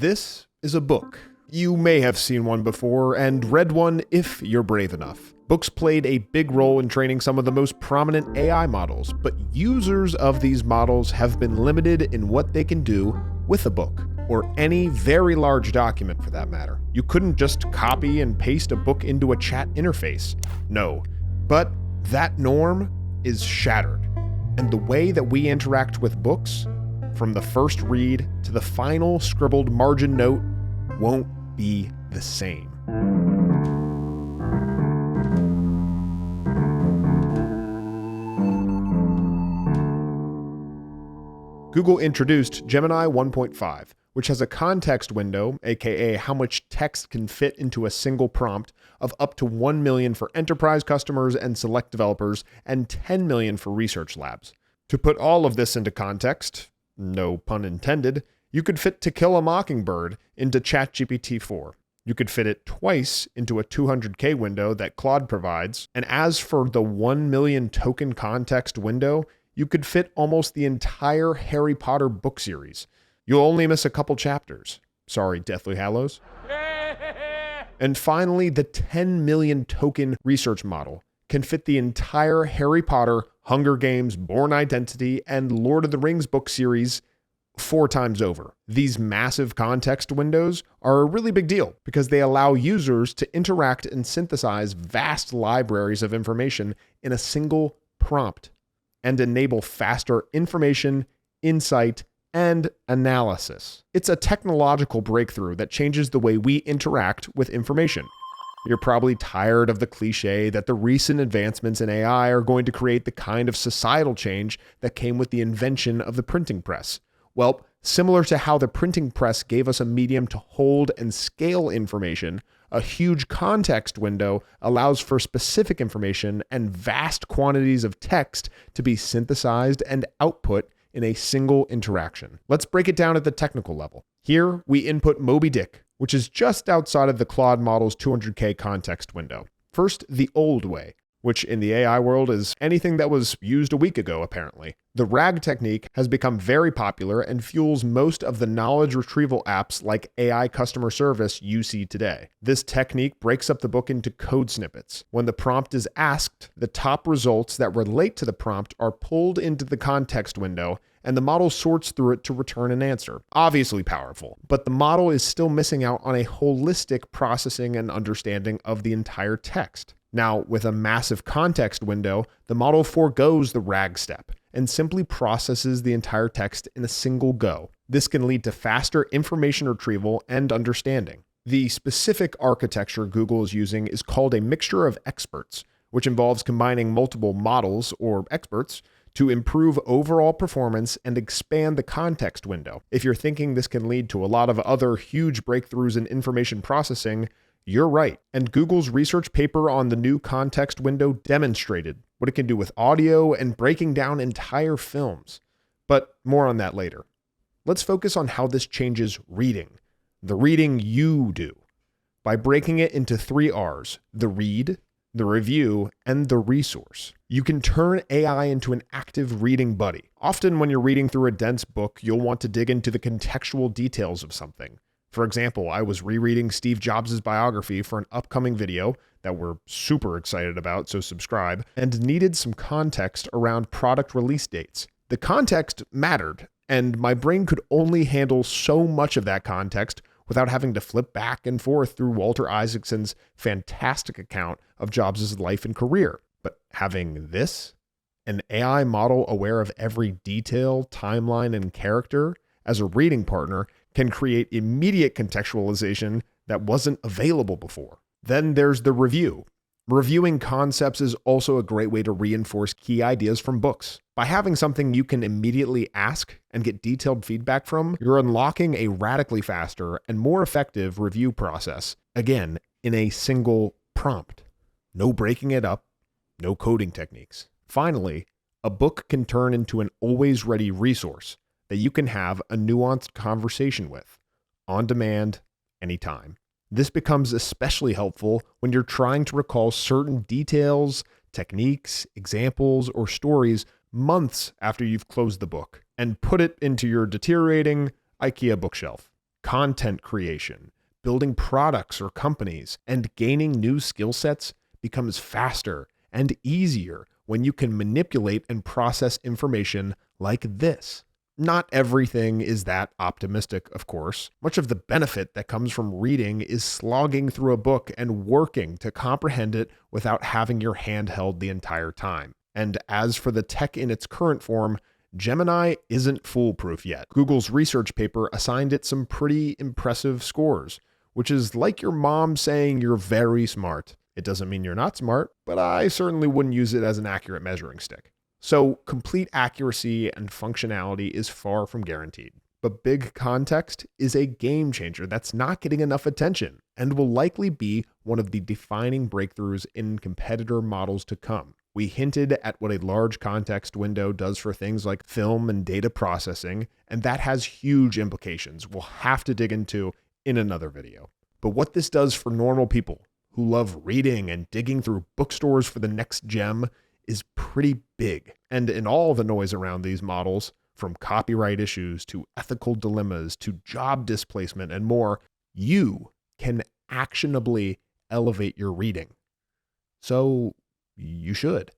This is a book. You may have seen one before and read one if you're brave enough. Books played a big role in training some of the most prominent AI models, but users of these models have been limited in what they can do with a book, or any very large document for that matter. You couldn't just copy and paste a book into a chat interface. No. But that norm is shattered. And the way that we interact with books, from the first read to the final scribbled margin note, won't be the same. Google introduced Gemini 1.5, which has a context window, aka how much text can fit into a single prompt, of up to 1 million for enterprise customers and select developers, and 10 million for research labs. To put all of this into context, no pun intended, you could fit To Kill a Mockingbird into ChatGPT-4. You could fit it twice into a 200K window that Claude provides, and as for the 1 million token context window, you could fit almost the entire Harry Potter book series. You'll only miss a couple chapters. Sorry, Deathly Hallows. And finally, the 10 million token research model can fit the entire Harry Potter, Hunger Games, Bourne Identity, and Lord of the Rings book series 4 times over. These massive context windows are a really big deal because they allow users to interact and synthesize vast libraries of information in a single prompt and enable faster information, insight, and analysis. It's a technological breakthrough that changes the way we interact with information. You're probably tired of the cliche that the recent advancements in AI are going to create the kind of societal change that came with the invention of the printing press. Well, similar to how the printing press gave us a medium to hold and scale information, a huge context window allows for specific information and vast quantities of text to be synthesized and output in a single interaction. Let's break it down at the technical level. Here, we input Moby Dick, which is just outside of the Claude model's 200K context window. First, the old way, which in the AI world is anything that was used a week ago, apparently. The RAG technique has become very popular and fuels most of the knowledge retrieval apps like AI customer service you see today. This technique breaks up the book into code snippets. When the prompt is asked, the top results that relate to the prompt are pulled into the context window, and the model sorts through it to return an answer. Obviously powerful, but the model is still missing out on a holistic processing and understanding of the entire text. Now, with a massive context window, the model forgoes the RAG step and simply processes the entire text in a single go. This can lead to faster information retrieval and understanding. The specific architecture Google is using is called a mixture of experts, which involves combining multiple models or experts to improve overall performance and expand the context window. If you're thinking this can lead to a lot of other huge breakthroughs in information processing, you're right. And Google's research paper on the new context window demonstrated what it can do with audio and breaking down entire films. But more on that later. Let's focus on how this changes reading, the reading you do, by breaking it into 3 R's: the read, the review, and the resource. You can turn AI into an active reading buddy. Often when you're reading through a dense book, you'll want to dig into the contextual details of something. For example, I was rereading Steve Jobs' biography for an upcoming video that we're super excited about, so subscribe, and needed some context around product release dates. The context mattered, and my brain could only handle so much of that context without having to flip back and forth through Walter Isaacson's fantastic account of Jobs' life and career. But having this, an AI model aware of every detail, timeline, and character, as a reading partner, can create immediate contextualization that wasn't available before. Then there's the review. Reviewing concepts is also a great way to reinforce key ideas from books. By having something you can immediately ask and get detailed feedback from, you're unlocking a radically faster and more effective review process, again, in a single prompt. No breaking it up, no coding techniques. Finally, a book can turn into an always-ready resource that you can have a nuanced conversation with, on demand, anytime. This becomes especially helpful when you're trying to recall certain details, techniques, examples, or stories months after you've closed the book and put it into your deteriorating IKEA bookshelf. content creation, building products or companies, and gaining new skill sets becomes faster and easier when you can manipulate and process information like this. Not everything is that optimistic, of course. Much of the benefit that comes from reading is slogging through a book and working to comprehend it without having your hand held the entire time. And as for the tech in its current form, Gemini isn't foolproof yet. Google's research paper assigned it some pretty impressive scores, which is like your mom saying you're very smart. It doesn't mean you're not smart, but I certainly wouldn't use it as an accurate measuring stick. So complete accuracy and functionality is far from guaranteed. But big context is a game changer that's not getting enough attention and will likely be one of the defining breakthroughs in competitor models to come. We hinted at what a large context window does for things like film and data processing, and that has huge implications we'll have to dig into in another video. But what this does for normal people who love reading and digging through bookstores for the next gem is pretty big. And in all the noise around these models, from copyright issues to ethical dilemmas to job displacement and more, you can actionably elevate your reading. So you should.